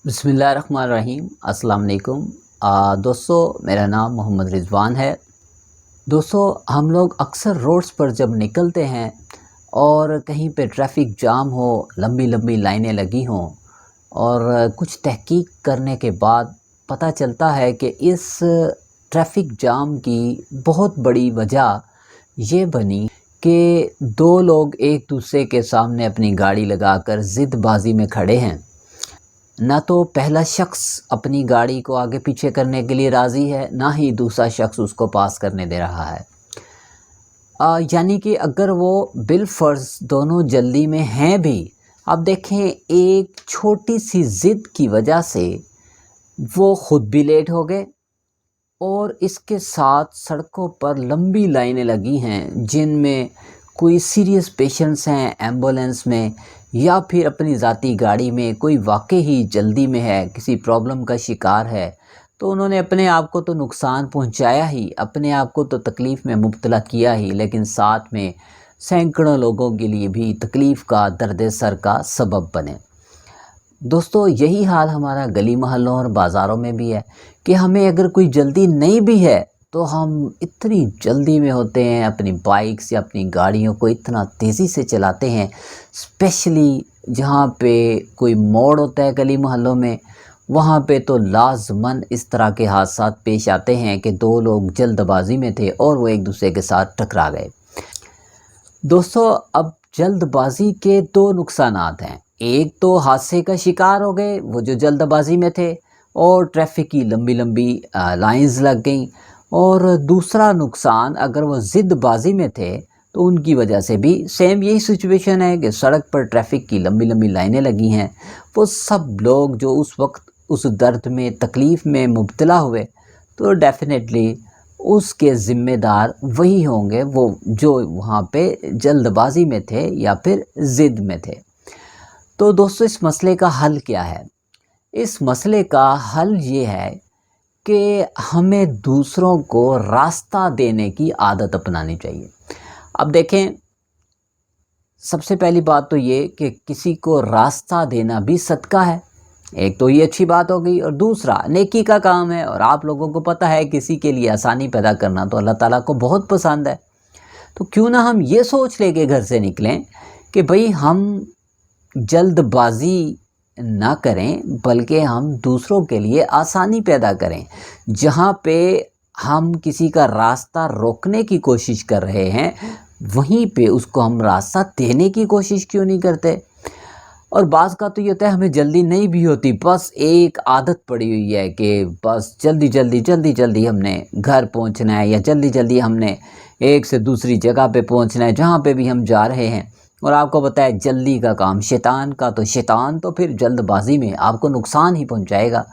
बिस्मिल्लाहिर्रहमानिर्रहीम। अस्सलाम वालेकुम। दोस्तों, मेरा नाम मोहम्मद रिज़वान है। दोस्तों, हम लोग अक्सर रोड्स पर जब निकलते हैं और कहीं पे ट्रैफ़िक जाम हो, लंबी लंबी लाइनें लगी हों और कुछ तहकीक करने के बाद पता चलता है कि इस ट्रैफ़िक जाम की बहुत बड़ी वजह ये बनी कि दो लोग एक दूसरे के सामने अपनी गाड़ी लगाकर ज़िदबाज़ी में खड़े हैं। ना तो पहला शख्स अपनी गाड़ी को आगे पीछे करने के लिए राज़ी है, ना ही दूसरा शख्स उसको पास करने दे रहा है। यानी कि अगर वो बिलफ़र्ज़ दोनों जल्दी में हैं भी, अब देखें एक छोटी सी ज़िद की वजह से वो ख़ुद भी लेट हो गए और इसके साथ सड़कों पर लंबी लाइनें लगी हैं जिनमें कोई सीरियस पेशेंट्स हैं एम्बुलेंस में, या फिर अपनी ज़ाती गाड़ी में कोई वाकई ही जल्दी में है, किसी प्रॉब्लम का शिकार है, तो उन्होंने अपने आप को तो नुकसान पहुंचाया ही, अपने आप को तो तकलीफ़ में मुब्तला किया ही, लेकिन साथ में सैकड़ों लोगों के लिए भी तकलीफ़ का, दर्द सर का सबब बने। दोस्तों, यही हाल हमारा गली मोहल्लों और बाज़ारों में भी है कि हमें अगर कोई जल्दी नहीं भी है तो हम इतनी जल्दी में होते हैं, अपनी बाइक्स या अपनी गाड़ियों को इतना तेज़ी से चलाते हैं, स्पेशली जहाँ पे कोई मोड़ होता है गली मोहल्लों में, वहाँ पे तो लाज़मन इस तरह के हादसात पेश आते हैं कि दो लोग जल्दबाज़ी में थे और वो एक दूसरे के साथ टकरा गए। दोस्तों, अब जल्दबाज़ी के दो नुकसानात हैं। एक तो हादसे का शिकार हो गए वो जो जल्दबाज़ी में थे और ट्रैफ़िक की लंबी लंबी लाइंस लग गई, और दूसरा नुकसान अगर वो ज़िदबाज़ी में थे तो उनकी वजह से भी सेम यही सिचुएशन है कि सड़क पर ट्रैफ़िक की लंबी लंबी लाइनें लगी हैं। वो सब लोग जो उस वक्त उस दर्द में, तकलीफ़ में मुब्तला हुए, तो डेफ़िनेटली उसके ज़िम्मेदार वही होंगे वो जो वहाँ पे जल्दबाज़ी में थे या फिर ज़िद में थे। तो दोस्तों, इस मसले का हल क्या है? इस मसले का हल ये है कि हमें दूसरों को रास्ता देने की आदत अपनानी चाहिए। अब देखें, सबसे पहली बात तो ये कि किसी को रास्ता देना भी सदका है। एक तो ये अच्छी बात हो गई, और दूसरा नेकी का काम है, और आप लोगों को पता है किसी के लिए आसानी पैदा करना तो अल्लाह ताला को बहुत पसंद है। तो क्यों ना हम ये सोच ले के घर से निकलें कि भाई हम जल्दबाज़ी ना करें, बल्कि हम दूसरों के लिए आसानी पैदा करें। जहाँ पे हम किसी का रास्ता रोकने की कोशिश कर रहे हैं, वहीं पे उसको हम रास्ता देने की कोशिश क्यों नहीं करते? और बाज़ का तो ये होता है हमें जल्दी नहीं भी होती, बस एक आदत पड़ी हुई है कि बस जल्दी हमने घर पहुंचना है, या जल्दी हमने एक से दूसरी जगह पे पहुंचना है जहाँ पे भी हम जा रहे हैं। और आपको पता है जल्दी का काम शैतान का, तो शैतान तो फिर जल्दबाज़ी में आपको नुकसान ही पहुंचाएगा।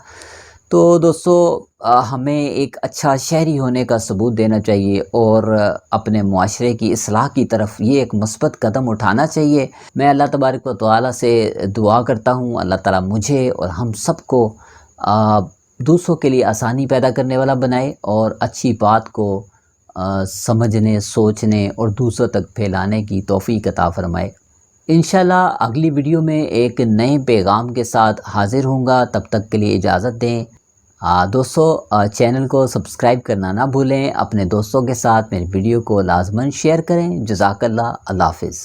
तो दोस्तों, हमें एक अच्छा शहरी होने का सबूत देना चाहिए और अपने मुआशरे की इस्लाह की तरफ ये एक मस्बत कदम उठाना चाहिए। मैं अल्लाह तबारक व तआला से दुआ करता हूँ, अल्लाह ताला मुझे और हम सबको दूसरों के लिए आसानी पैदा करने वाला बनाए और अच्छी बात को समझने, सोचने और दूसरों तक फैलाने की तौफ़ीक अता फ़रमाए। इंशाल्लाह अगली वीडियो में एक नए पैगाम के साथ हाज़िर होऊंगा। तब तक के लिए इजाज़त दें। दोस्तों, चैनल को सब्सक्राइब करना ना भूलें। अपने दोस्तों के साथ मेरी वीडियो को लाज़मन शेयर करें। जज़ाकल्लाह। अल्लाह हाफ़िज़।